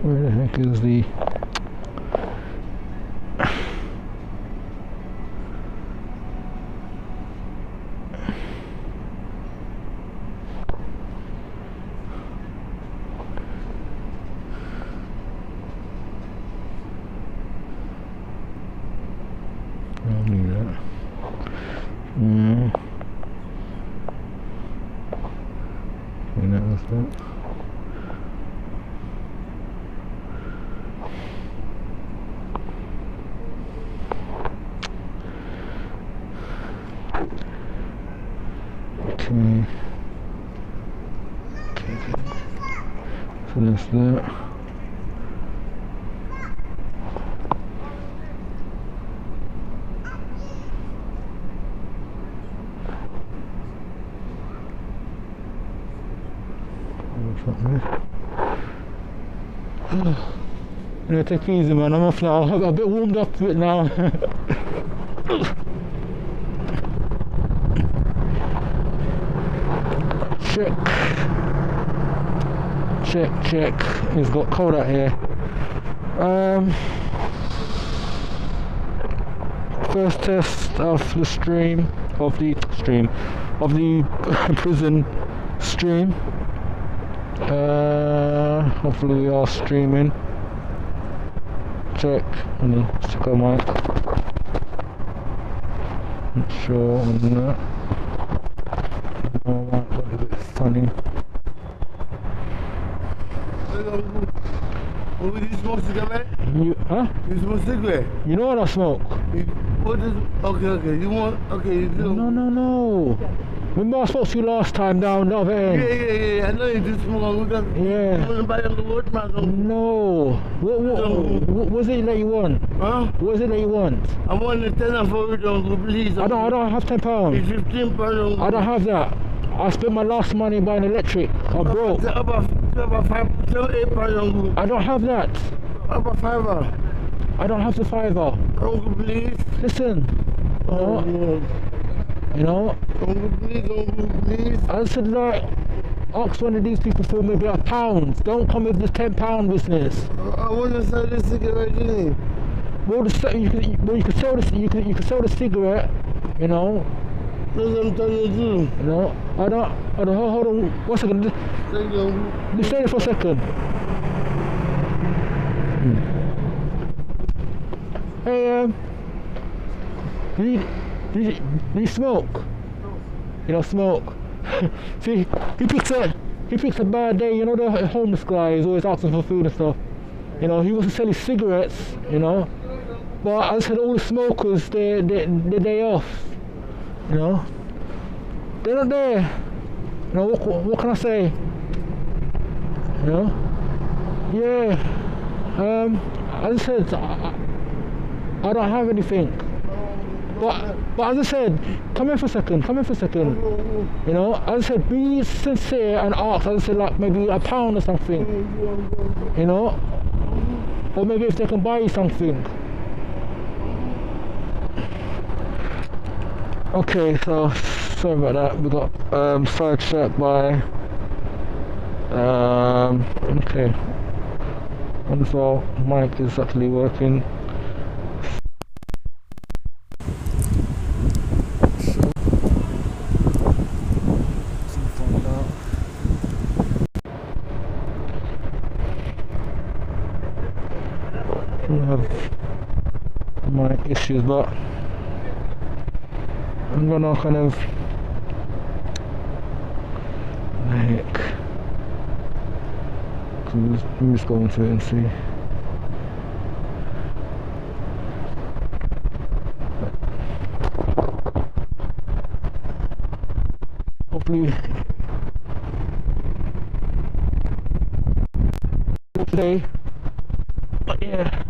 Where the heck is the... I'll leave that. And that was that. Okay. So that's that. Yeah, take it easy, man. I'm off now. I'm a bit warmed up to it now. Check. It's got cold out here. First test of the prison stream. Hopefully we are streaming. Check. Check our mic. Not sure on that. Oh, mic got a bit funny. What you smoke cigarette? Huh? You smoke cigarette? You know what I smoke? What is... Okay. You want... Okay, you do. No. Remember I spoke to you last time down the other end? Yeah. I know you do smoke. Yeah. You want to buy a wood, man? No. What was it that you want? Huh? What is it that you want? I want the tenner for you, please. I don't have £10. It's £15. I don't have that. I spent my last money buying electric. I'm broke. About £8. I don't have that. About £5. I don't have the £5. Uncle, please. Listen. You know? Uncle, please. I said, like, ask one of these people for maybe £1. Don't come with this £10 business. I want to sell this cigarette, didn't you? Well, you can sell this. You can sell the cigarette. You know. That's what I'm trying to do. You know. I don't. Hold on. 1 second. Just stay there for a second. Hey, do you smoke? You don't smoke. See, he picks a bad day. You know, the homeless guy is always asking for food and stuff. You know, he wants to sell his cigarettes. You know, but I said all the smokers, they're day off. You know, they're not there. You know, what can I say? You know, yeah. As I said, I don't have anything. But as I said, come here for a second. You know, as I said, be sincere and ask. As I said, like maybe £1 or something. You know, or maybe if they can buy you something. Okay, so sorry about that. We got sidetracked by. Okay. Wonder if our mic is actually working. We have mic issues, but I'm gonna kind of like I'm just going to it and see. Hopefully today, but yeah.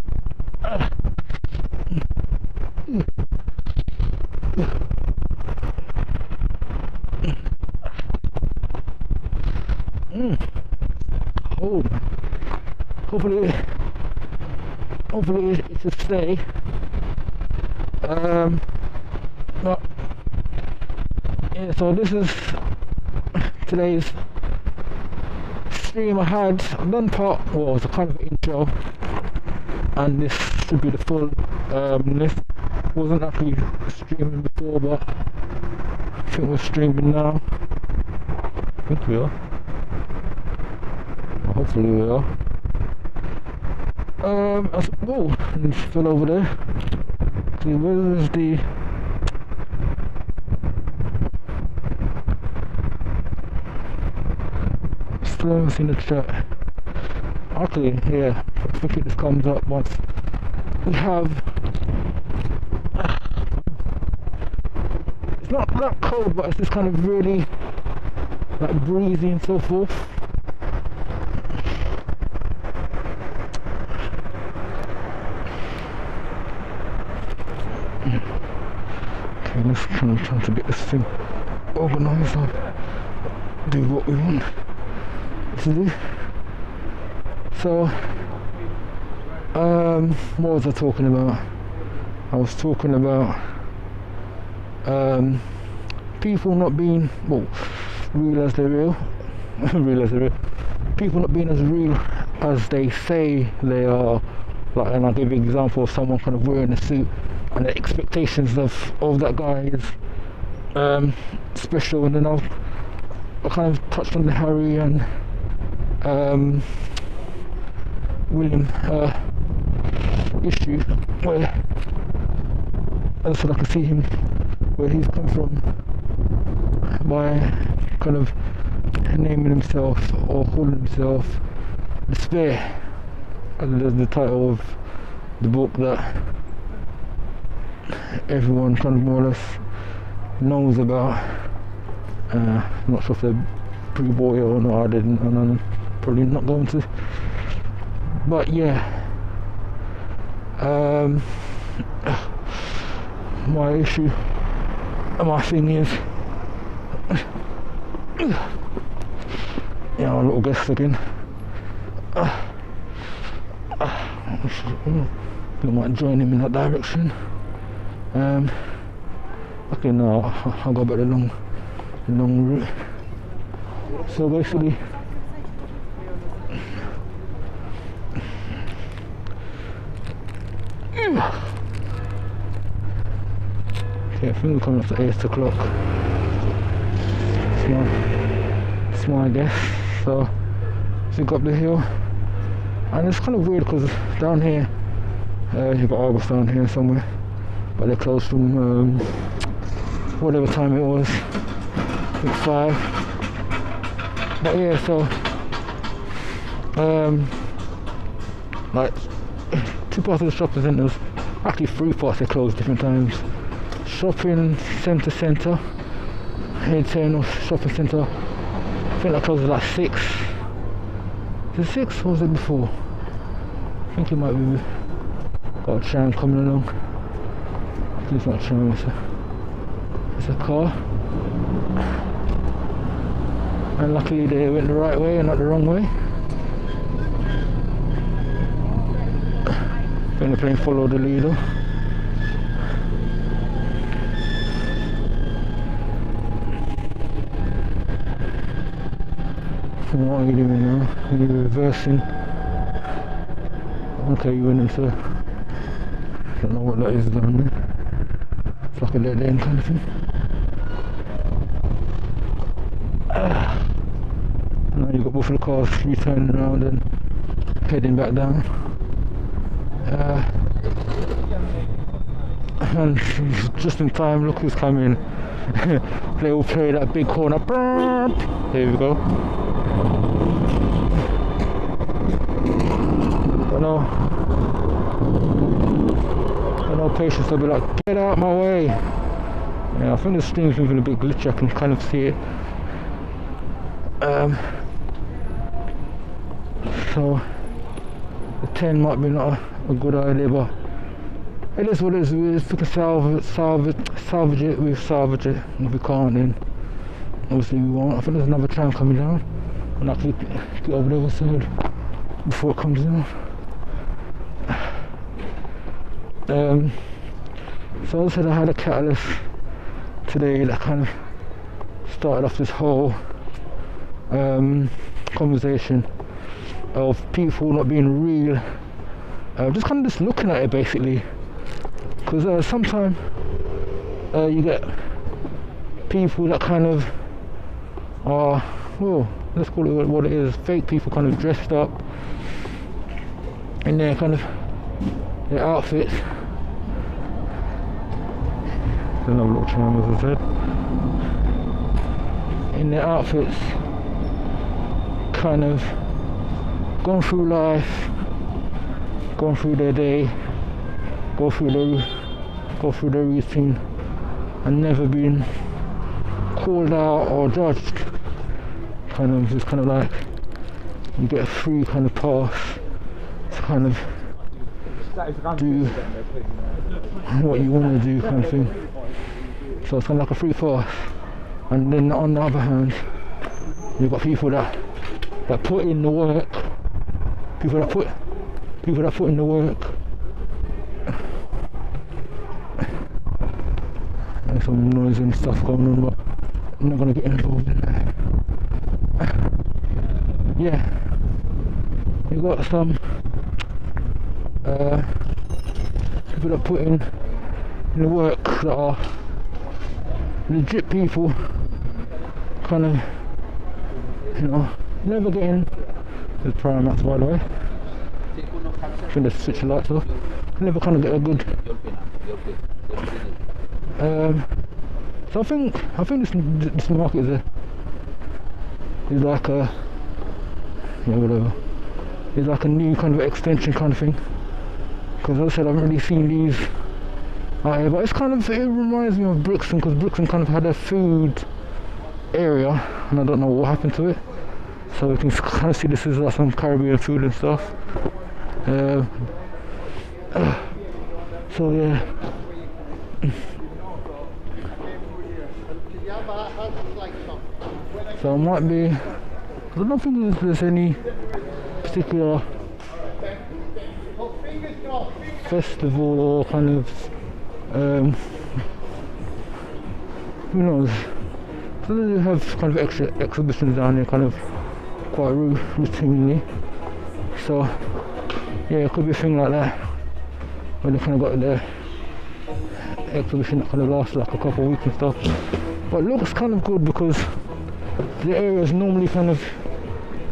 Cold. Hopefully it should stay. But yeah, so this is today's stream I had, one part was a kind of intro, and this should be the full list. Wasn't actually streaming before, but I think we're streaming now. I think we are. Well, hopefully we are. Whoa, and it fell over there. See, where is the... Still haven't seen the chat. Actually, yeah, I think it just comes up once we have... It's not that cold, but it's just kind of really like breezy and so forth. Okay, let's try to get this thing organised and do what we want to do. So, what was I talking about? I was talking about people not being, well, real as they're real. Real as they're real. People not being as real as they say they are. Like, and I'll give you an example of someone kind of wearing a suit, and the expectations of that guy is special. And then I kind of touched on the Harry and William issue, where I just said I could see him where he's come from by kind of naming himself or calling himself Despair. And there's the title of the book that everyone kind of more or less knows about. I'm not sure if they're pre-bought it or not. I didn't, and I'm probably not going to. But yeah, my issue and my thing is, yeah, our little guest again. You might join him in that direction. Okay, no, I'll go back the long route. So basically, okay, I think we're coming up to 8 o'clock. It's my guess. So we go up the hill, and it's kind of weird because down here, you've got Arbors down here somewhere, but they're closed from whatever time it was, I think 5. But yeah, so like 2 parts of the shopping centres, actually 3 parts, they close different times. Shopping centre, internal shopping centre, I think that closes like 6. Is it 6 or was it before? I think it might be got a tram coming along. It's not a tram, it's a car. And luckily they went the right way and not the wrong way. I think the plane followed the leader. What are you doing now? Are you reversing? Okay, you went into... I don't know what that is down there. It's like a dead end kind of thing. Now you've got both of the cars returning around and heading back down. And just in time, look who's coming. They all play that big corner. There we go. Got no patience, they'll be like, get out my way. Yeah, I think the stream's moving a bit glitchy, I can kind of see it. So the 10 might be not a good idea, but it is what it is. If we can salvage it, we'll salvage it. If we can't, then obviously we won't. I think there's another tram coming down, and I can get over the other side before it comes down. So I said I had a catalyst today that kind of started off this whole conversation of people not being real, just kind of just looking at it basically, because sometimes you get people that kind of are, well, let's call it what it is, fake people kind of dressed up in their kind of their outfits. Another little charm, as I said, in their outfits, kind of gone through life, gone through their day, go through their routine, and never been called out or judged. Kind of, it's kind of like you get a free kind of pass to kind of do what you want to do, kind of thing. So it's kind of like a free pass. And then on the other hand, you've got people that put in the work, people that put in the work. There's some noise and stuff going on, but I'm not going to get involved in that. Yeah, you got some people that put in the work that are legit people, kind of, you know, never getting the Primax, by the way. I think they switch the lights off. Never kind of get a good. So I think this market is like a, yeah, whatever. It's like a new kind of extension kind of thing. Because as I said, I haven't really seen these out here, but it's kind of, it reminds me of Brixton, because Brixton kind of had a food area, and I don't know what happened to it. So we can kind of see this is like some Caribbean food and stuff. So yeah. So it might be, I don't think there's any particular festival or kind of, who knows. So they have kind of extra exhibitions down here, kind of quite routinely. So yeah, it could be a thing like that, where they kind of got their exhibition that kind of lasts like a couple of weeks and stuff. But it looks kind of good because the area is normally kind of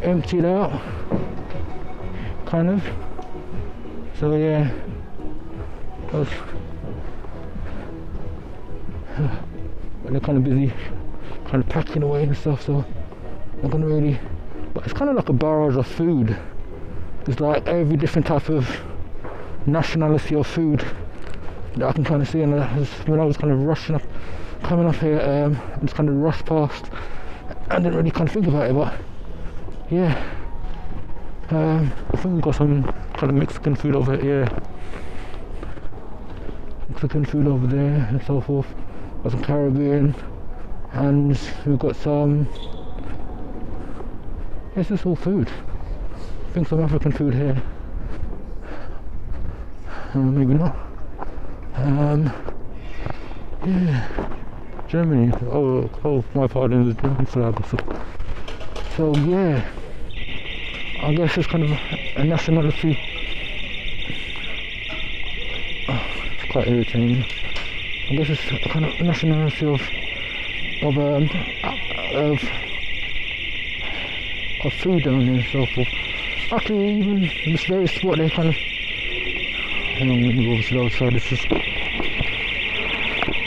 emptied out, kind of. So yeah, but they're kind of busy, kind of packing away and stuff. So I'm gonna really, but it's kind of like a barrage of food. It's like every different type of nationality of food that I can kind of see. And when I was kind of rushing up, coming up here, I just kind of rushed past. I didn't really kind of think about it, but yeah, I think we've got some kind of Mexican food over here, yeah. Mexican food over there and so forth. Got some Caribbean, and we've got some, it's just all food. I think some African food here, maybe not. Yeah, Germany. Oh, my pardon, the German flag or so. So yeah, I guess it's kind of a nationality. Oh, it's quite irritating. I guess it's a kind of nationality of food down here and so forth. Actually, even this very spot, they kind of. Hang on, let me go over to the outside. This is.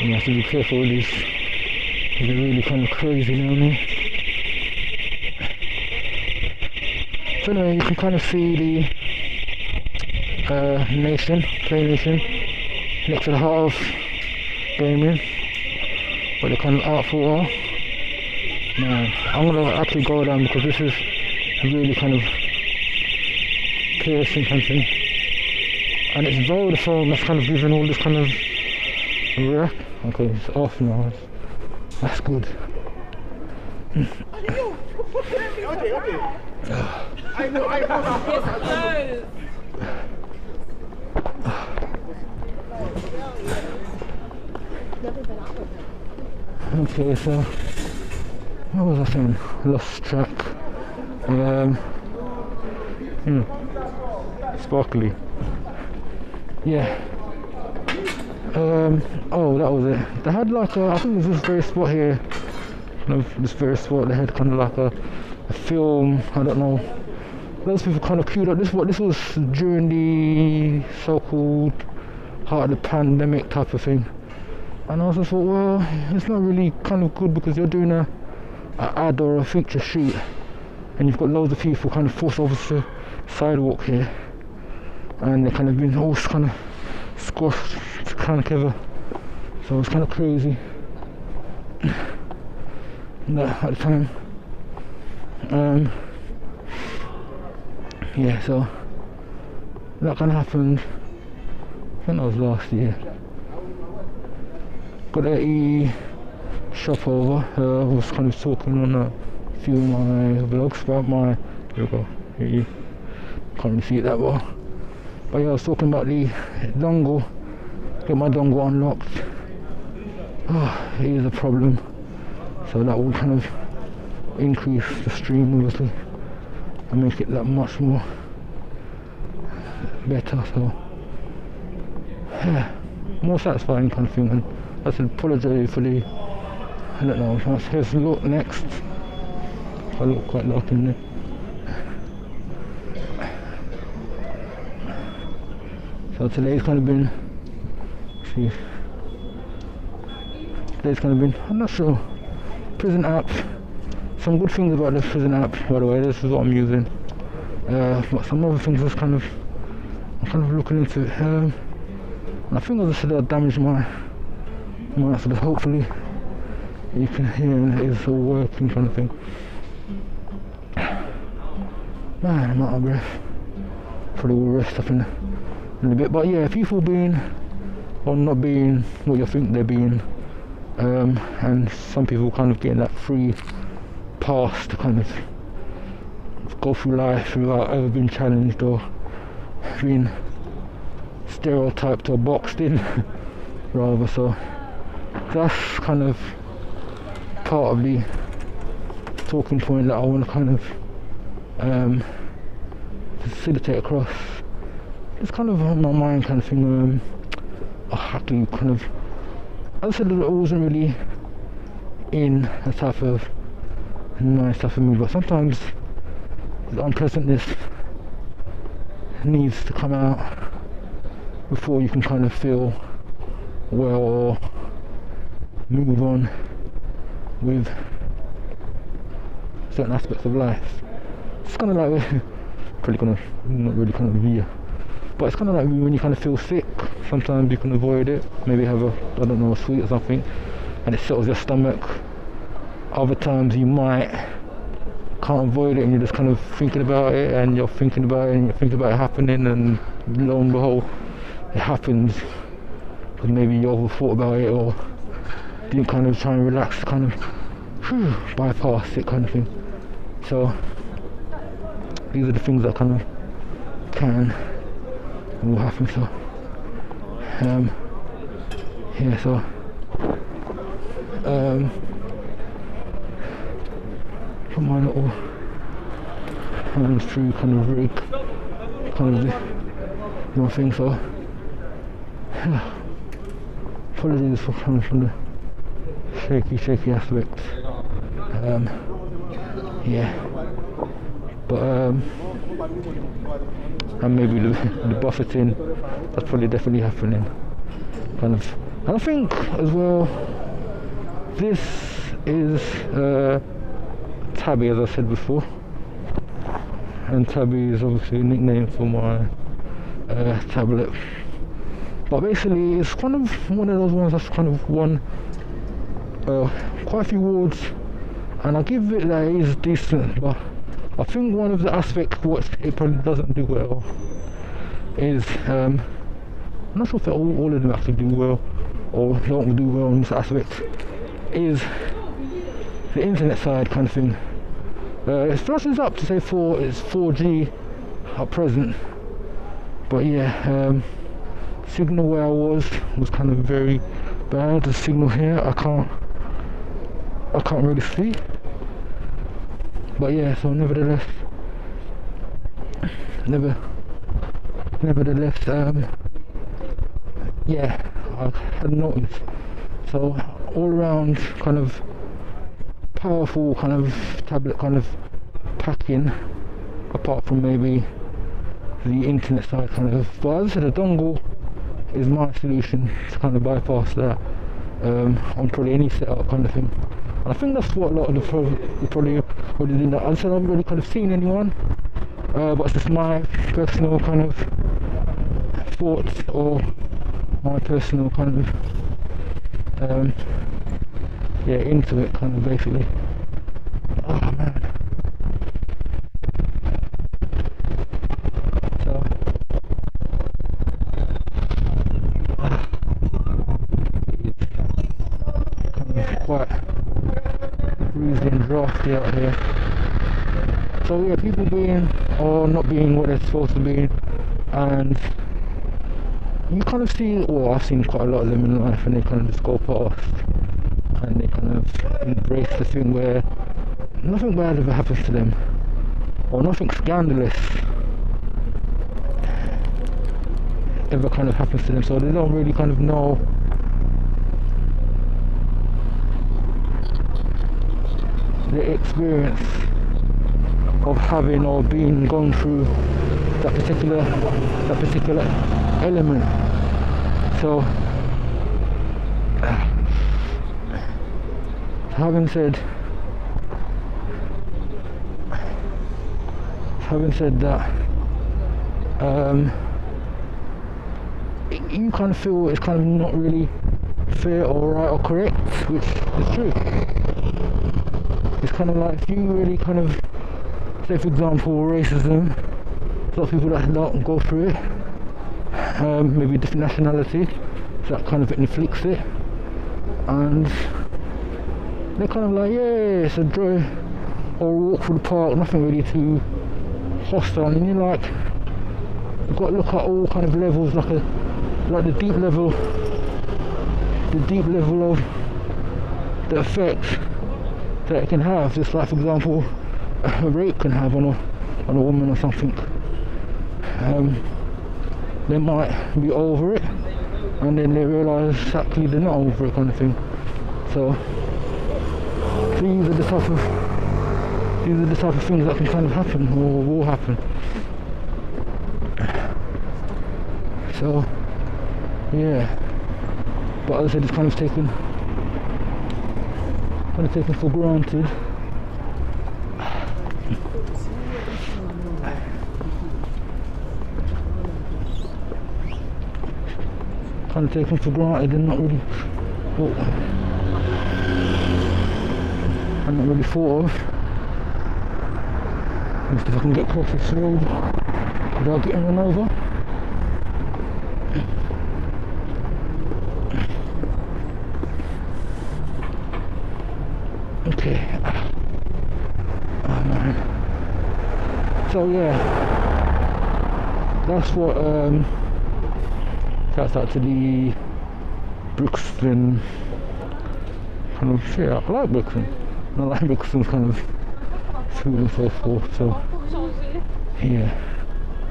You have to be careful with these. They're really kind of crazy down here. So anyway, you can kind of see the Play Nation next to the heart of gaming, but they're kind of out for a while. Now, I'm gonna actually go down because this is really kind of piercing kind of thing. And it's Vodafone that's kind of giving all this kind of wreck. Okay, it's off now. That's good. Okay, so what was I saying? Lost track. Sparkly. Yeah. Oh, that was it. They had like a, I think it was this very spot here, kind of this very spot, they had kind of like a film, I don't know. Those people kind of queued up. This was during the so-called heart of the pandemic type of thing. And I was just thought, well, it's not really kind of good because you're doing a ad or a feature shoot and you've got loads of people kind of forced over to the sidewalk here. And they're kind of been all kind of squashed kind of together. So it's kind of crazy. At the time. Yeah, so that kind of happened. I think that was last year. Got a shop over. I was kind of talking on a few of my vlogs about my. Here we go. Here you can't really see it that well. But yeah, I was talking about the dongle. Get my dongle unlocked. Oh, it is a problem. So that will kind of increase the stream obviously and make it that much more better. So yeah, more satisfying kind of thing. And I should apologise for the, I don't know, here's the look next. I look quite dark in there. So today's kind of been, see, today's kind of been, I'm not sure, prison app. Some good things about this prison app, by the way, this is what I'm using. But some other things I'm kind of looking into it. And I think I just said I damaged my so hopefully you can hear it's all working kind of thing. Man, I'm out of breath. Probably will rest up in a bit. But yeah, people being or not being what you think they're being, and some people kind of getting that free pass to kind of go through life without ever being challenged or being stereotyped or boxed in rather. So that's kind of part of the talking point that I want to kind of facilitate across. It's kind of on my mind kind of thing. I have to kind of, as I said, I wasn't really in a type of nice type of mood, but sometimes the unpleasantness needs to come out before you can kind of feel well or move on with certain aspects of life. It's kind of like, probably gonna, not really kind of yeah, but it's kind of like when you kind of feel sick, sometimes you can avoid it, maybe have a, I don't know, a sweet or something, and it settles your stomach. Other times you can't avoid it and you're just kind of thinking about it and you're thinking about it and you're thinking about it happening, and lo and behold it happens because maybe you overthought about it or didn't kind of try and relax, kind of bypass it kind of thing. So these are the things that kind of can and will happen. So yeah, so put my little hands through kind of rig, kind of the one thing. So yeah, apologies for coming from the shaky aspects. Yeah, but and maybe the buffeting, that's probably definitely happening kind of. And I think as well, this is Tabby, as I said before, and Tabby is obviously a nickname for my tablet. But basically it's kind of one of those ones that's kind of won quite a few awards, and I give it that it is decent. But I think one of the aspects what it probably doesn't do well is I'm not sure if all of them actually do well or don't do well in this aspect, is the internet side kind of thing. It flashes up to say it's 4G at present, but yeah, signal where I was kind of very bad. The signal here I can't really see, But yeah, so nevertheless, yeah, I had noticed. So all around kind of powerful kind of tablet kind of packing, apart from maybe the internet side kind of. But as I said, a dongle is my solution to kind of bypass that on probably any setup kind of thing. And I think that's what a lot of the probably already did. As I said, I haven't really kind of seen anyone, but it's just my personal kind of thoughts, or my personal kind of yeah, into it kind of basically. Oh man. So it's kind of quite breezy and drafty out here. So yeah, people being or not being what they're supposed to be, and you kind of see, well, I've seen quite a lot of them in life, and they kind of just go past and they kind of embrace the thing where nothing bad ever happens to them, or nothing scandalous ever kind of happens to them, so they don't really kind of know the experience of having or being gone through that particular element. So having said that, you kind of feel it's kind of not really fair or right or correct, which is true. It's kind of like, if you really kind of, say for example, racism, a lot of people that don't go through it, maybe a different nationality, so that kind of inflicts it, and they're kind of like, yeah, it's a joy or a walk through the park, nothing really too hostile, and you're like, you've got to look at all kind of levels, like the deep level of the effect that it can have, just like for example a rape can have on a woman or something. They might be over it, and then they realise actually they're not over it kind of thing. So these are the type of things that can kind of happen or will happen. So yeah, but as I said, it's kind of taken for granted. Kind of taken for granted and not really thought of. Let's see if I can get across this road without getting run over. Okay. Oh man. So yeah, that's what shouts out to the Brooklyn kind of, yeah, I like Brooklyn. I like Brooklyn's kind of food and so forth, so yeah,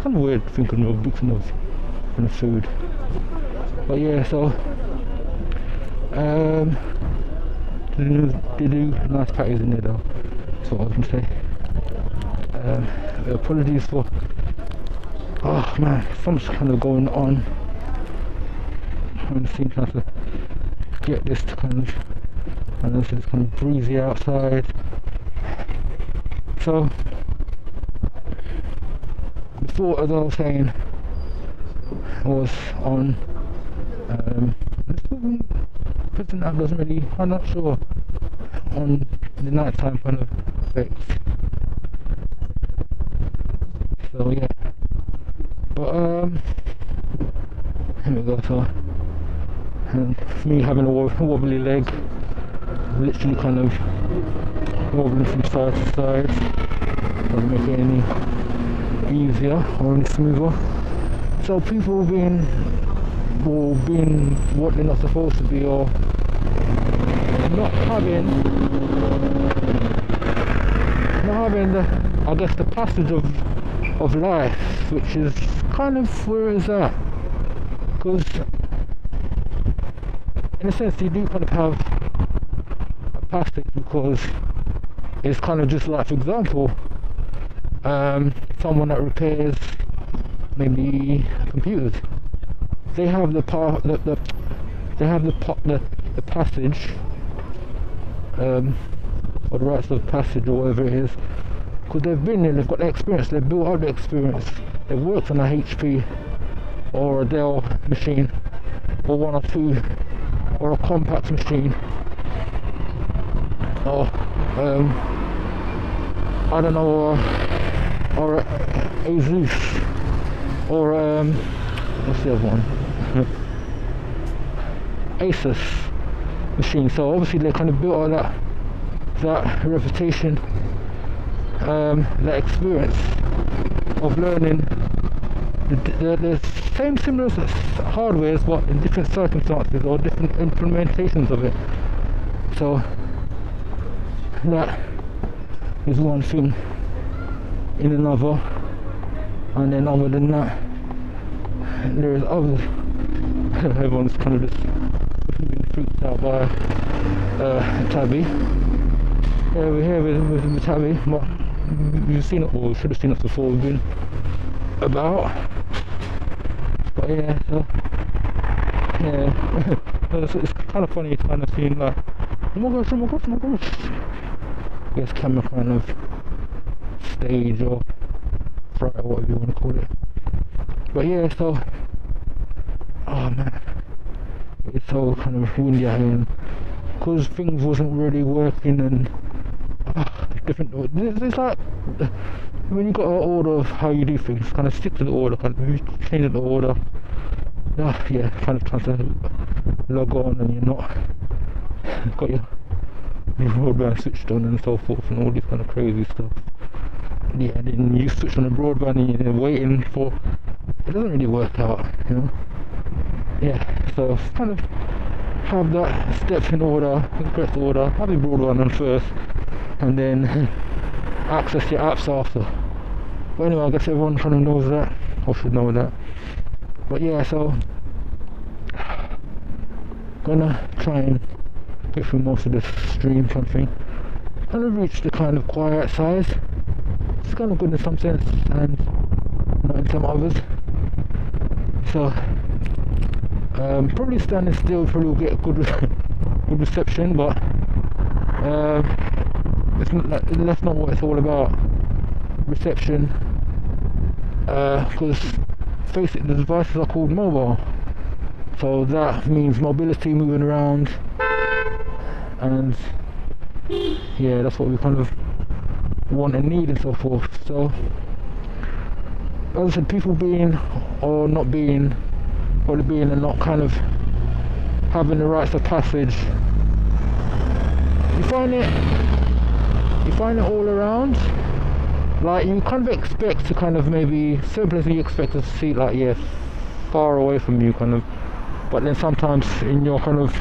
kind of weird thinking of Brooklyn of kind of food. But yeah, so they do nice patties in there though, that's what I was going to say. Apologies for, oh man, so much kind of going on. I'm trying to get this to kind of, and also it's kind of breezy outside. So before, as I was saying, was on prison app doesn't really, I'm not sure on the nighttime kind of effects. So yeah, but here we go. So me having a wobbly leg, literally kind of wobbling from side to side, doesn't make it any easier or any smoother. So people being what they're not supposed to be, or not having having the, I guess, the passage of life, which is kind of where it's at. Because in a sense you do kind of have a passage, because it's kind of just like, for example, someone that repairs maybe computers, they have the passage, or the rights of passage, or whatever it is, because they've been there, they've got the experience, they've built up the experience, they've worked on a HP or a Dell machine, or one or two, or a compact machine, or I don't know, or Asus, or what's the other one? Asus machine. So obviously they kind of built all that reputation, that experience of learning the same similar hardwares, but in different circumstances or different implementations of it. So that is one thing in another, and then other than that, there is others. Everyone's kind of just being freaked out by Tabby. Yeah, we're here with the Tabby, but we've seen it, or we should have seen it before. We've been about, but yeah, so yeah, it's kind of funny kind of seeing like, oh my gosh, I guess camera kind of stage or fright or whatever you want to call it. But yeah, so, oh man, it's so kind of windy out here, and because things wasn't really working, and different, it's like when you got an order of how you do things, kind of stick to the order, kind of change the order. Yeah, kind of trying to log on and you're not got your broadband switched on and so forth, and all this kind of crazy stuff. Yeah, and then you switch on the broadband and you're waiting for, it doesn't really work out, you know. Yeah, so kind of have that steps in order, correct order, have your broadband on first, and then access your apps after. But anyway, I guess everyone kind of knows that, or should know that. But yeah, so gonna try and get through most of this stream kind of thing. Kind of reach the kind of quiet size. It's kind of good in some sense and not in some others. So probably standing still probably will get a good reception, but that's not what it's all about, reception, because face it, the devices are called mobile, so that means mobility, moving around, and yeah, that's what we kind of want and need and so forth. So as I said, people being or not being, or being and not kind of having the rites of passage, you find it all around. Like, you kind of expect to kind of maybe certain places you expect to see, like, yeah, far away from you kind of, but then sometimes in your kind of,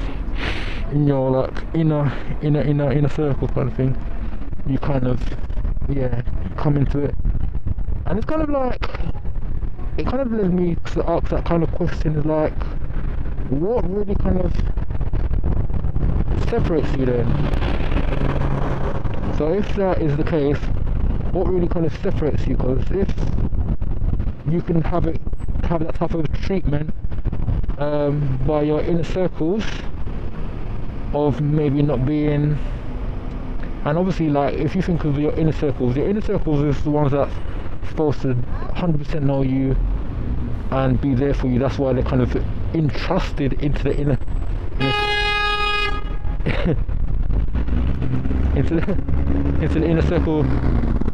in your like inner circle kind of thing, you kind of, yeah, come into it, and it's kind of like, it kind of led me to ask that kind of question, is like, what really kind of separates you then? So if that is the case, what really kind of separates you? Because if you can have that type of treatment by your inner circles of maybe not being, and obviously, like, if you think of your inner circles is the ones that's supposed to 100% know you and be there for you. That's why they're kind of entrusted into the inner into the inner circle.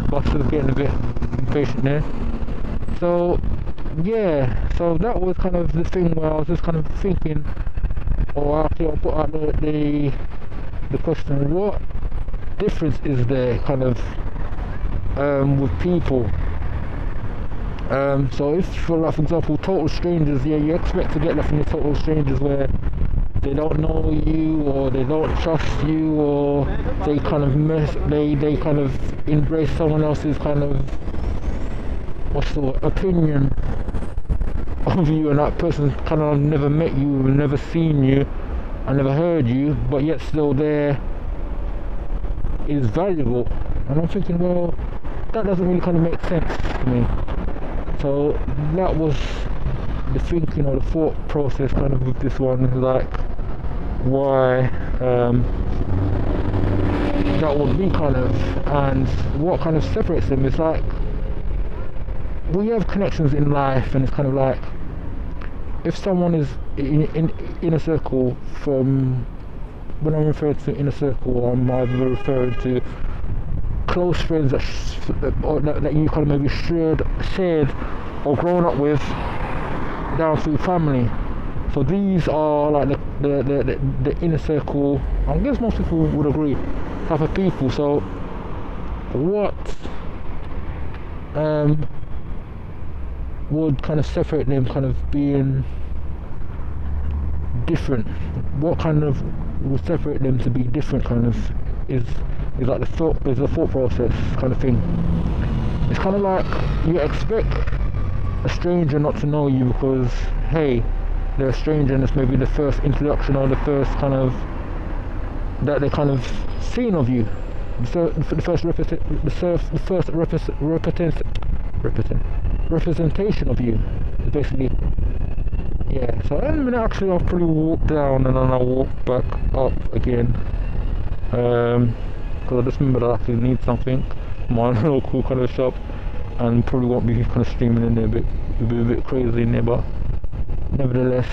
Buster's getting a bit impatient there. So yeah, so that was kind of the thing where I was just kind of thinking, or actually I put out the question, what difference is there kind of with people? So if, for example, total strangers, yeah, you expect to get that from your total strangers, where they don't know you, or they don't trust you, or they kind of they kind of embrace someone else's kind of, what's the word, opinion of you, and that person kind of never met you, never seen you, and never heard you, but yet still there is valuable. And I'm thinking, well, that doesn't really kind of make sense to me. So that was the thinking or the thought process kind of with this one, like why that would be kind of, and what kind of separates them is like, we have connections in life, and it's kind of like, if someone is in a circle, from when I'm referring to inner circle, I'm either referring to close friends that you kind of maybe shared or grown up with down through family. So these are like the inner circle, I guess most people would agree, type of people. So what would kind of separate them kind of being different? What kind of would separate them to be different kind of is like the thought process kind of thing. It's kind of like you expect a stranger not to know you because, hey, they're a stranger and it's maybe the first introduction or the first kind of that they kind of seen of you, the first representation of you, basically. Yeah, so I mean, actually I'll probably walk down and then I'll walk back up again, because I just remembered I actually need something, my local kind of shop, and probably won't be kind of streaming in there, it'll be a bit crazy in there, but nevertheless,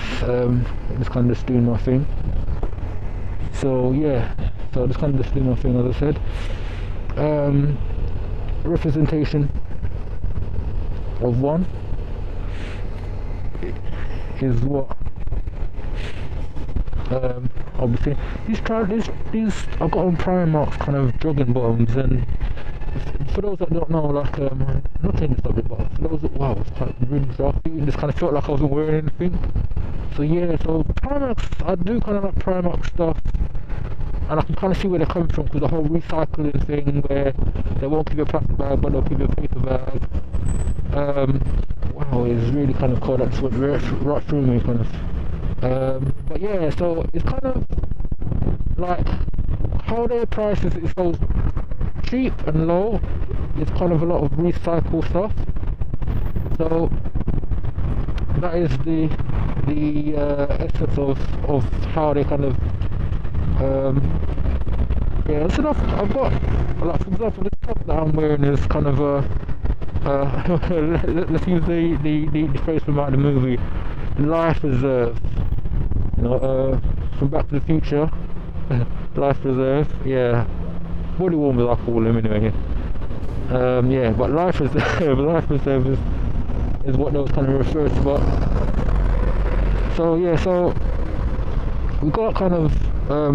just kind of just doing my thing. So yeah, so just kind of just doing my thing, as I said. Representation of one is what I'll be saying. These I got on Primark's kind of jogging bottoms, and for those that don't know, like not taking the subject, but for those that, wow, it's quite really drafty, and just kind of felt like I wasn't wearing anything. So yeah, so Primark's, I do kind of like Primark stuff, and I can kind of see where they're coming from, because the whole recycling thing where they won't give you a plastic bag but they'll give you a paper bag. Wow, it's really kind of cool. That just went right through me, kind of. But yeah, so it's kind of like how their prices is so cheap and low. It's kind of a lot of recycled stuff. So that is the essence of how they kind of yeah. So I've got, like, for example, this top that I'm wearing is kind of let's use the phrase from out of the movie, life reserve. You know, from Back to the Future, life reserve. Yeah, body warmers I call them anyway. Yeah, but life reserve is what those kind of refer to. But so yeah, so we got kind of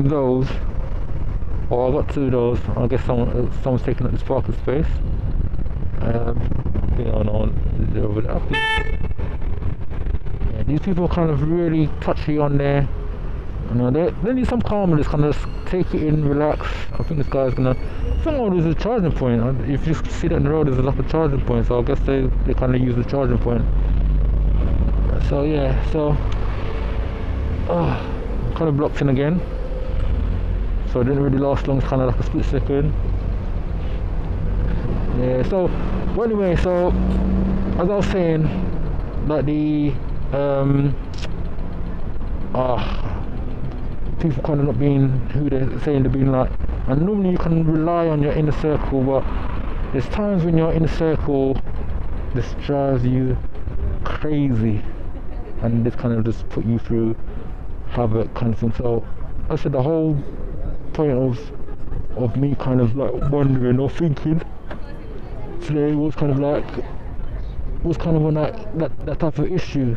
those, or I got two of those. I guess someone's taking up this parking space. You know, they're over there. Yeah, these people are kind of really touchy on there. You know, they need some calmness, kind of just take it in, relax. I think this guy's gonna. I think there's a charging point. If you see that in the road, there's a lot of charging points. So I guess they kind of use the charging point. So yeah, so kind of blocked in again. So it didn't really last long. It's kind of like a split second. Yeah. So well, anyway, so as I was saying, like the people kind of not being who they're saying they're being, like, and normally you can rely on your inner circle, but there's times when your inner circle just drives you crazy and this kind of just put you through havoc kind of thing. So I said the whole point of me kind of like wondering or thinking today was kind of on that type of issue.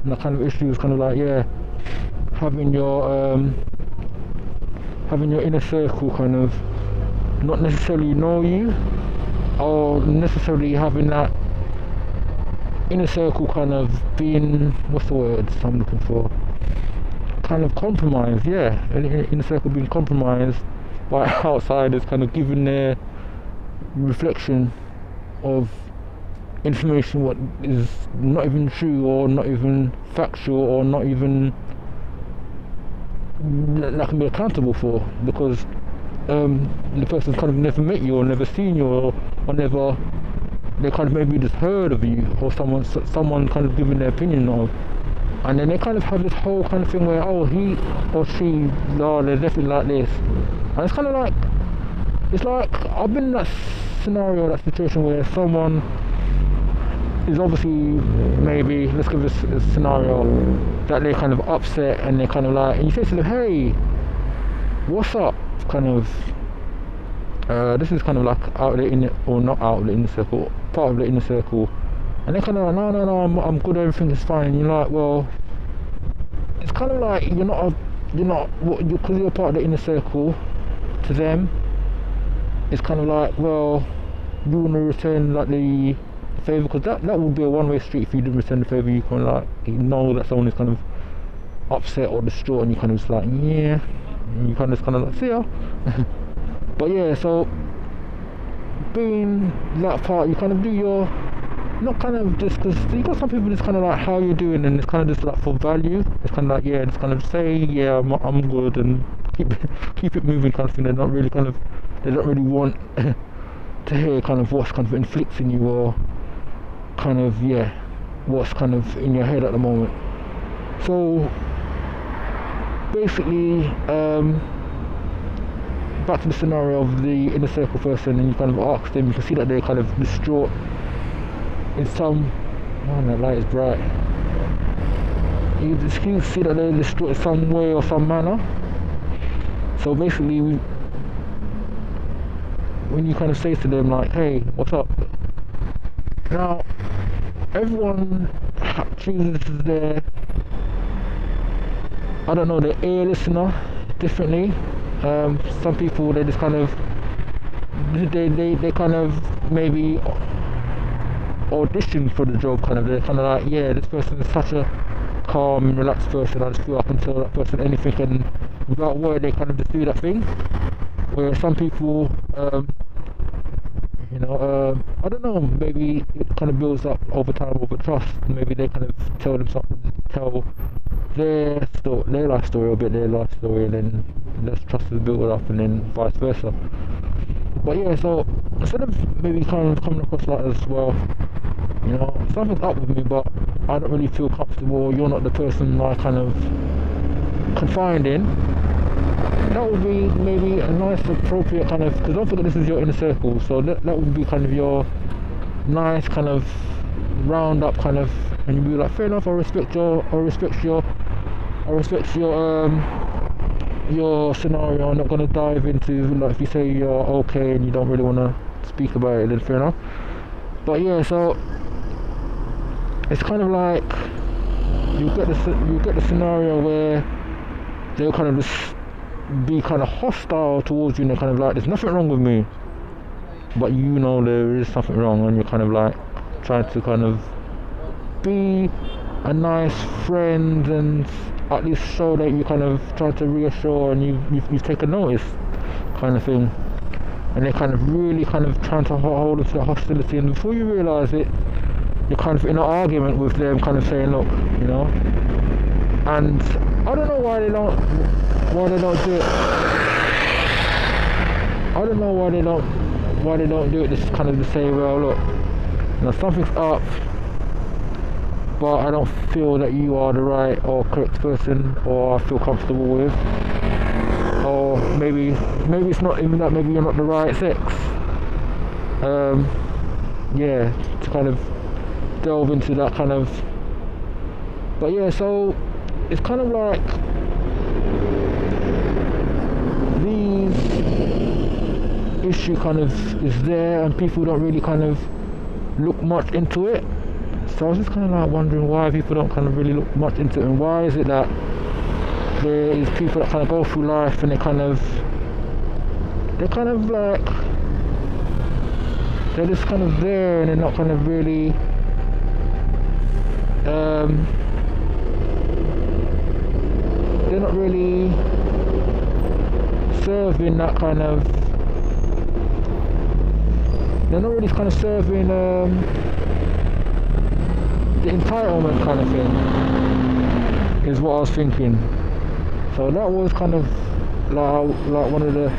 And that kind of issue is kind of like, yeah, having your inner circle kind of not necessarily know you, or necessarily having that inner circle kind of being, what's the word I'm looking for, kind of compromised, yeah, inner circle being compromised by outsiders, kind of giving their reflection of information what is not even true or not even factual or not even that can be accountable for, because the person's kind of never met you or never seen you or never, they kind of maybe just heard of you or someone kind of giving their opinion of, and then they kind of have this whole kind of thing where, oh, he or she, oh, they're definitely like this, and it's kind of like, it's like I've been in that scenario, that situation where someone is obviously, maybe, let's give this a scenario that they're kind of upset and they're kind of like, and you say to them, hey, what's up, kind of, this is kind of like out of the inner, or not out of the inner circle, part of the inner circle, and they're kind of like, no, I'm good, everything is fine, and you're like, well, it's kind of like you're not because you're part of the inner circle, to them it's kind of like, well, you want to return like the favour, because that would be a one-way street. If you didn't return the favour, you kind of like, you know that someone is kind of upset or distraught, and you kind of just like, yeah, and you kind of like, see ya. But yeah, so being that part, you kind of do your, not kind of just, because you got some people just kind of like, how you doing, and it's kind of just like for value, it's kind of like, yeah, just kind of say, yeah, I'm good, and keep it moving kind of thing. They're not really kind of, they don't really want to hear kind of what's kind of inflicting you, or kind of, yeah, what's kind of in your head at the moment. So basically, back to the scenario of the inner circle person, and you kind of ask them, you can see that they're kind of distraught in some, man, that light is bright, you can see that they're distraught in some way or some manner. So basically, when you kind of say to them like, hey, what's up? Now, everyone chooses their, I don't know, their ear listener differently. Some people, they just kind of, they kind of maybe audition for the job, kind of. They're kind of like, yeah, this person is such a calm and relaxed person, I just feel I can tell that person anything, and without word they kind of just do that thing. Where some people, you know, I don't know, maybe it kind of builds up over time, over trust. Maybe they kind of tell them something, tell their life story, or a bit their life story, and then less trust is built up, and then vice versa. But yeah, so instead of maybe kind of coming across like as, well, you know, something's up with me, but I don't really feel comfortable, you're not the person I kind of confide in, that would be maybe a nice, appropriate kind of, because don't forget this is your inner circle, so that would be kind of your nice kind of round up kind of, and you'd be like, fair enough, I respect your scenario. I'm not going to dive into, like, if you say you're okay and you don't really want to speak about it, then fair enough. But yeah, so it's kind of like you get the scenario where they'll kind of just be kind of hostile towards you, and they're kind of like, there's nothing wrong with me, but you know there is something wrong, and you're kind of like trying to kind of be a nice friend and at least show that you kind of try to reassure, and you've taken notice kind of thing, and they're kind of really kind of trying to hold into the hostility, and before you realise it, you're kind of in an argument with them, kind of saying, look, you know, and I don't know why they don't do it. I don't know why they don't do it, just kind of to say, well, look, you know, something's up, but I don't feel that you are the right or correct person, or I feel comfortable with, or maybe it's not even that, maybe you're not the right sex. Yeah, to kind of delve into that kind of, but yeah, so it's kind of like these issue kind of is there, and people don't really kind of look much into it. So I was just kind of like wondering why people don't kind of really look much into it, and why is it that there is people that kind of go through life and they're kind of like, they're just kind of there, and they're not kind of really they're not really serving that kind of, they're not really kind of serving the entitlement kind of thing, is what I was thinking. So that was kind of like one of the,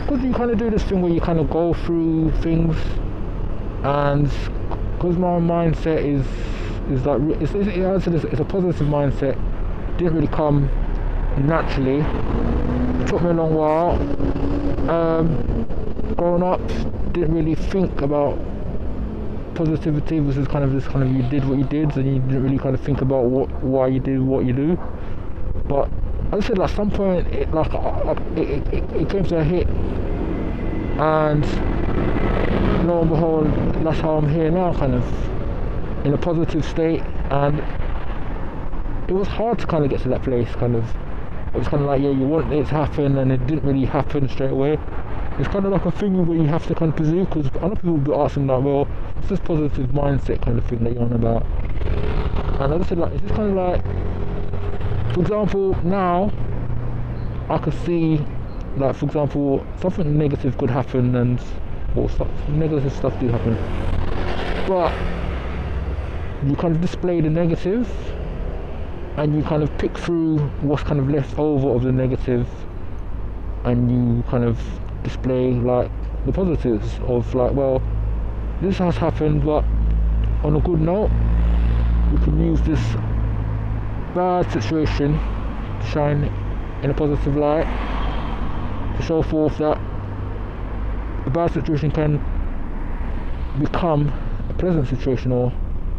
because you kind of do this thing where you kind of go through things, and because my mindset is like, it's a positive mindset, didn't really come naturally. It took me a long while. Growing up, didn't really think about positivity. This is kind of this kind of, you did what you did, and you didn't really kind of think about why you did what you do. But as I said, at some point, it came to a hit, and lo and behold, that's how I'm here now, kind of in a positive state. And it was hard to kind of get to that place. Kind of, it was kind of like, yeah, you want it to happen, and it didn't really happen straight away. It's kind of like a thing where you have to kind of pursue, because a lot of people will be asking like, well, what's this positive mindset kind of thing that you're on about? And I just said, like, it's just kind of like, for example, now I could see, like, for example, something negative could happen, and negative stuff did happen, but you kind of display the negative, and you kind of pick through what's kind of left over of the negative, and you kind of display like the positives of like, well, this has happened, but on a good note, we can use this bad situation to shine in a positive light, to show forth that the bad situation can become a pleasant situation, or,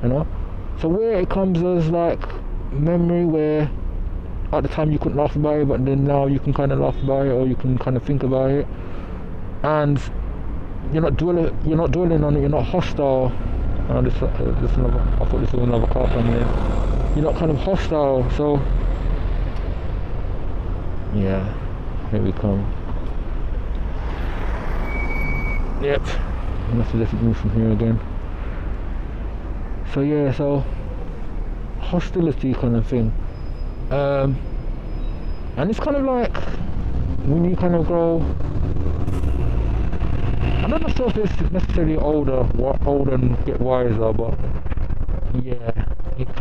you know. So where it comes as like memory, where at the time you couldn't laugh about it, but then now you can kind of laugh about it, or you can kind of think about it, and you're not dwelling on it. You're not hostile. This another, I thought this was another car coming in. You're not kind of hostile. So yeah, here we come. Yep, I'm gonna have to let it move from here again. So yeah, so hostility kind of thing, and it's kind of like when you kind of grow, I'm not sure if it's necessarily older and get wiser, but yeah, it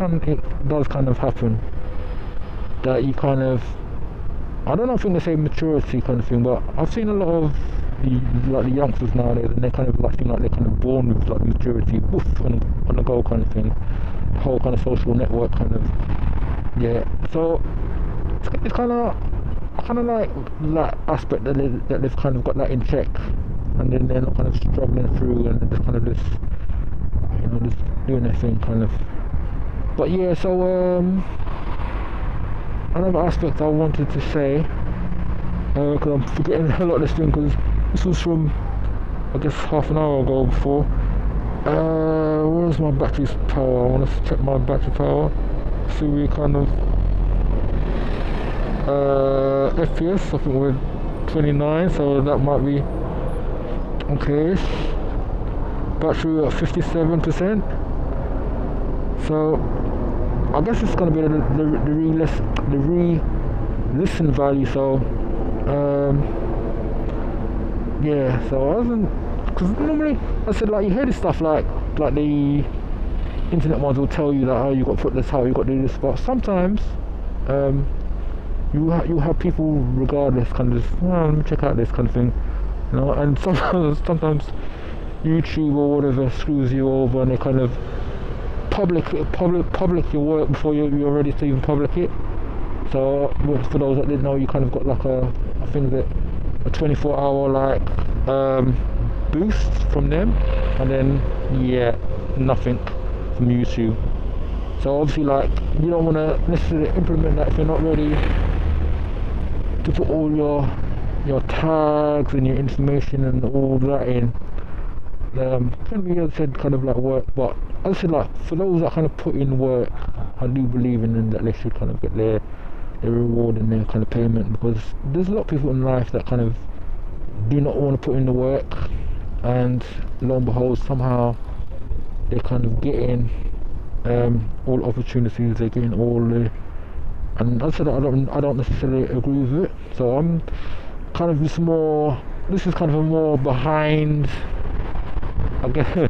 does kind of happen that you kind of, I don't know if I'm gonna say maturity kind of thing, but I've seen a lot of the youngsters nowadays, and they kind of like seem like they're kind of born with like maturity, woof, on the go kind of thing, whole kind of social network kind of, yeah. So it's kind of like that aspect that they've kind of got that in check, and then they're not kind of struggling through, and they're just kind of just, you know, just doing their thing kind of. But yeah, so another aspect I wanted to say, because I'm forgetting a lot of this thing, because this was from, I guess, half an hour ago before. Where's my battery's power? I want to check my battery power. See, we kind of FPS, I think we're 29, so that might be okay. Battery at 57%. So I guess it's going to be the re-listen value. So yeah, so I wasn't, because normally I said, like, you hear this stuff like the internet ones will tell you that, oh, you got to put this out, you got to do this, but sometimes you have people regardless kind of just, oh, let me check out this kind of thing, you know. And sometimes YouTube or whatever screws you over, and they kind of public your work before you're ready to even public it. So for those that didn't know, you kind of got like a thing that a 24-hour like boost from them, and then yeah, nothing from YouTube. So obviously, like, you don't want to necessarily implement that if you're not ready to put all your tags and your information and all that in. Can be, as I said, kind of like work, but as I said, like, for those that kind of put in work, I do believe in them, that they should kind of get their reward and their kind of payment, because there's a lot of people in life that kind of do not want to put in the work, and lo and behold, somehow they're kind of getting all opportunities, they're getting all the and I said I don't necessarily agree with it. So I'm kind of just more. This is kind of a more behind. I guess.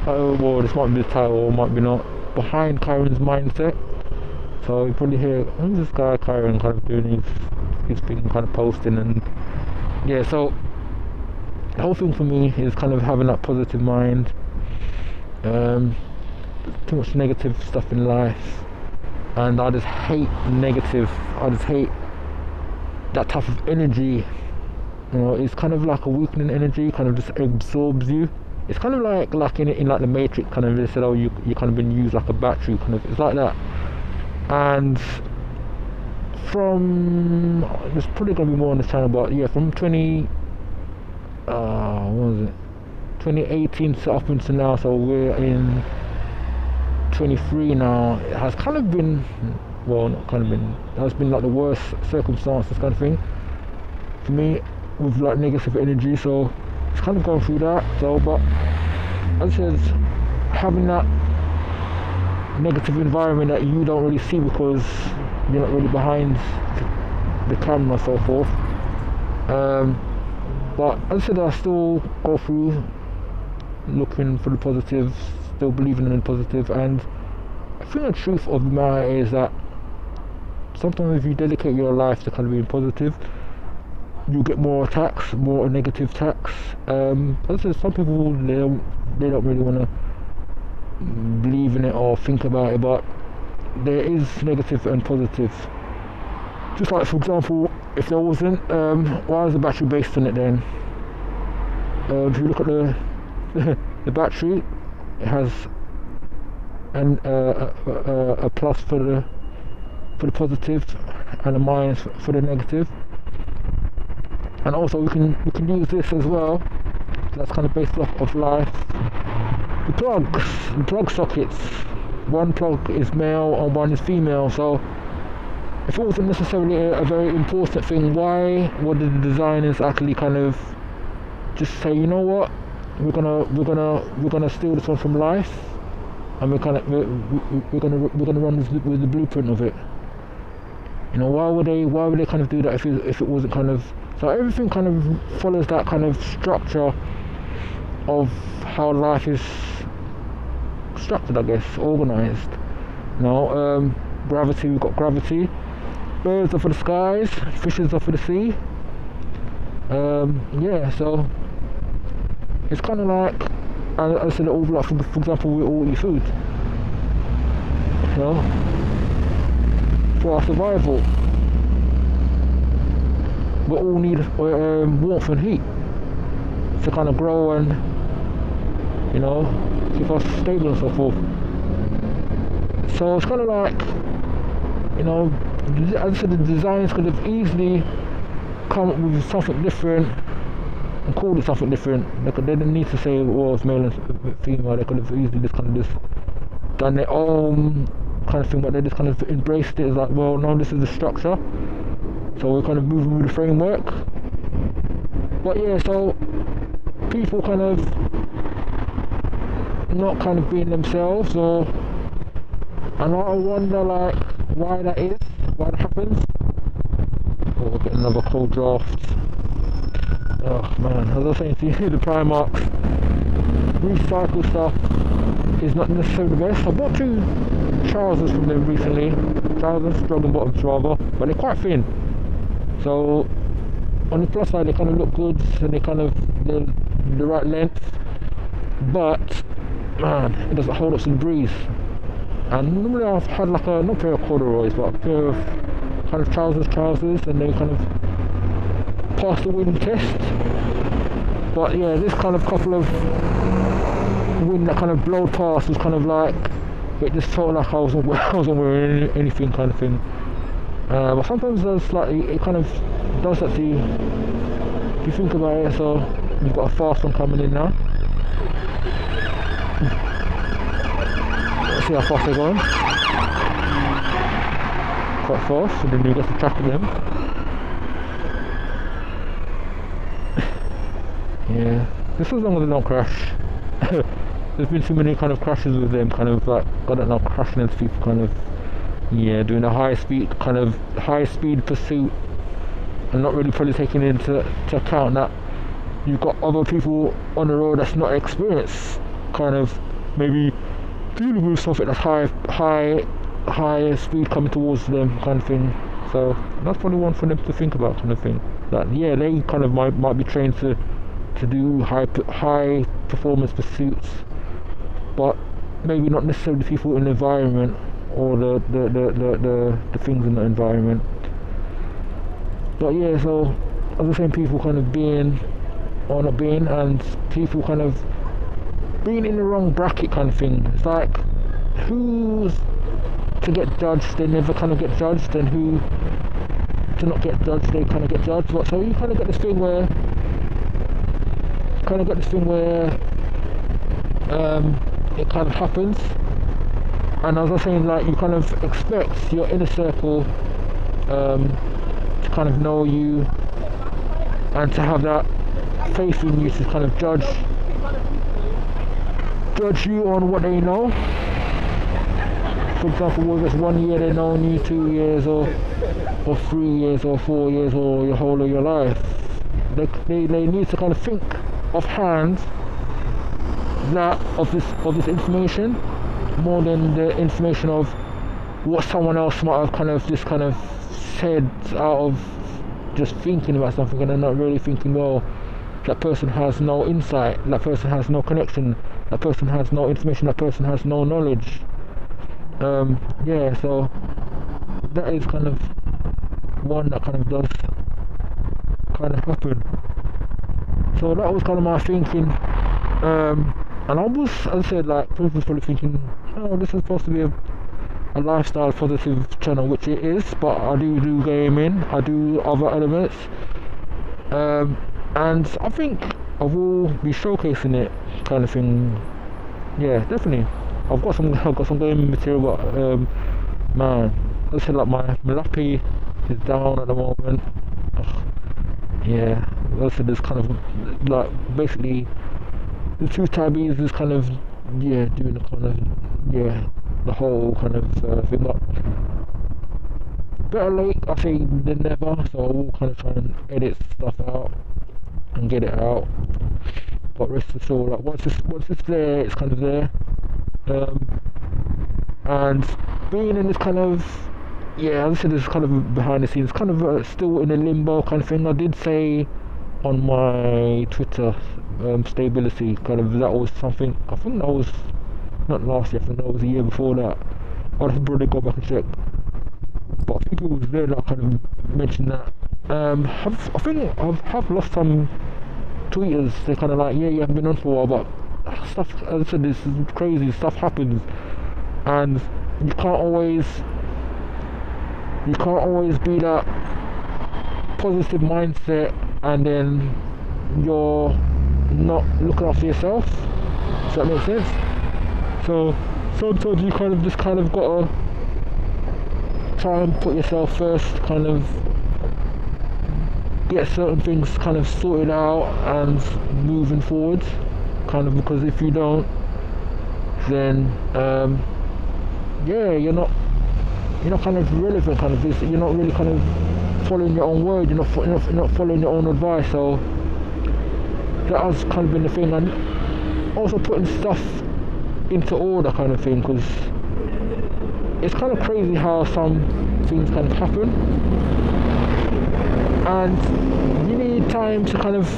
Well, this might be the title, or might be not. Behind Kyiron's mindset. So you probably hear, who's this guy Kyiron kind of doing his thing, kind of posting, and yeah. So the whole thing for me is kind of having that positive mind. Too much negative stuff in life, and I just hate negative. I just hate that type of energy. You know, it's kind of like a weakening energy, kind of just absorbs you. It's kind of like in like the Matrix, kind of. They said, oh, you kind of been used like a battery, kind of. It's like that. And from, there's probably gonna be more on this channel, but yeah, from 2018 to up until now, so we're in 23 now. It has kind of been, well, not kind of been, it has been like the worst circumstances kind of thing for me, with like negative energy. So it's kind of gone through that. So, but as I said, having that negative environment that you don't really see because you're not really behind the camera and so forth. But as I said, I still go through looking for the positives, still believing in the positive, and I think the truth of the matter is that sometimes if you dedicate your life to kind of being positive, you get more attacks, more negative attacks. As I said, some people they don't really want to believe in it or think about it, but there is negative and positive. Just like, for example, if there wasn't, why is the battery based on it then? If you look at the battery, it has a plus for the positive and a minus for the negative. And also we can use this as well. That's kind of based off of life. The plug sockets. One plug is male and one is female. So if it wasn't necessarily a very important thing, why would the designers actually kind of just say, you know what, we're gonna steal this one from life, and we're gonna run with the blueprint of it. You know, why would they kind of do that if it wasn't kind of, so everything kind of follows that kind of structure of how life is structured, I guess, organized. You know, gravity, we've got gravity. Birds are for the skies, fishes are for the sea. Yeah, so it's kind of like, I said, all like, for example, we all eat food. You know, for our survival, we all need warmth and heat to kind of grow and, you know, keep us stable and so forth. So it's kind of like, you know, as I said, the designers could have easily come up with something different and called it something different. They didn't need to say, well, it's male and female. They could have easily just kind of just done their own kind of thing, but they just kind of embraced it as like, well, no, this is the structure, so we're kind of moving with the framework. But yeah, so people kind of not kind of being themselves, or, and I wonder like why that is, why that happens. Oh, we'll get another cold draft. Oh man, as I was saying to you, the Primark's recycle stuff is not necessarily the best. I bought 2 trousers from them recently, trousers, jogging bottoms rather, but they're quite thin. So on the plus side, they kind of look good and they kind of they're the right length, but man, it doesn't hold up to the breeze. And normally I've had like a, not a pair of corduroys, but a pair of kind of trousers, and they kind of pass the wind test. But yeah, this kind of couple of wind that kind of blowed past was kind of like, it just felt like I wasn't wearing anything kind of thing. But sometimes there's like, it kind of does that to you if you think about it. So you've got a fast one coming in now. Let's see how fast they're going. Quite fast, so then you get to track them. Yeah, just as long as they don't crash. There's been too many kind of crashes with them, kind of like, I don't know, crashing into people kind of yeah, doing a high speed pursuit, and not really probably taking into account that you've got other people on the road that's not experienced, kind of maybe dealing with something that's high speed coming towards them, kind of thing. So that's probably one for them to think about, kind of thing. That yeah, they kind of might be trained to do high performance pursuits, but maybe not necessarily the people in the environment or the things in the environment. But yeah, so as I was saying, people kind of being or not being, and people kind of being in the wrong bracket, kind of thing. It's like, who's to get judged, they never kind of get judged, and who to not get judged, they kind of get judged. But so you kind of get this thing where it kind of happens, and as I was saying, like, you kind of expect your inner circle to kind of know you and to have that faith in you to kind of judge you on what they know. For example, whether it's 1 year they've known you, 2 years, or 3 years, or 4 years, or your whole of your life, they need to kind of think offhand that of this information more than the information of what someone else might have kind of just kind of said out of just thinking about something, and they're not really thinking, well, that person has no insight, that person has no connection, that person has no information, that person has no knowledge. Yeah, so that is kind of one that kind of does kind of happen. So that was kind of my thinking, and I was, as I said, like, people was probably thinking, oh, this is supposed to be a lifestyle positive channel, which it is, but I do gaming, I do other elements, and I think I will be showcasing it, kind of thing. Yeah, definitely. I've got some gaming material, but man, as I said, like, my lappy is down at the moment. Ugh. Yeah, as I said, there's kind of like basically the two tabbies is kind of, yeah, doing the kind of, yeah, the whole kind of thing up. Better late, I say, than never, so I will kind of try and edit stuff out and get it out. But rest assured, like, once it's there, it's kind of there. And being in this kind of, yeah, as I said, this kind of behind the scenes, kind of still in a limbo kind of thing. I did say on my Twitter, stability, kind of, that was something, I think that was not last year, I think that was the year before that. I'll have to probably go back and check, but I think it was there that I kind of mentioned that. I think I have lost some tweeters. They're kind of like, yeah, you haven't been on for a while, but stuff, as I said, this is crazy, stuff happens, and you can't always be that positive mindset and then you're not looking after yourself. Does that make sense? So sometimes you kind of just kind of gotta try and put yourself first, kind of get certain things kind of sorted out and moving forward, kind of, because if you don't, then yeah, you're not kind of relevant, kind of, you're not really kind of following your own word, you're not following your own advice. So that has kind of been the thing, and also putting stuff into order, kind of thing, because it's kind of crazy how some things kind of happen, and you need time to kind of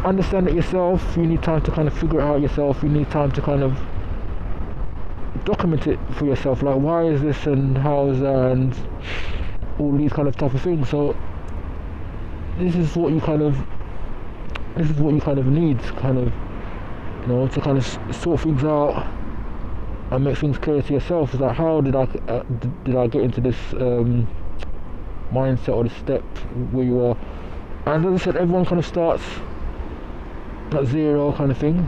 understand it yourself, you need time to kind of figure it out yourself, you need time to kind of document it for yourself, like, why is this and how is that, and all these kind of type of things. So this is what you kind of need, kind of, you know, to kind of sort things out and make things clear to yourself. Is like, how did I get into this mindset or this step where you are? And as I said, everyone kind of starts at zero, kind of thing.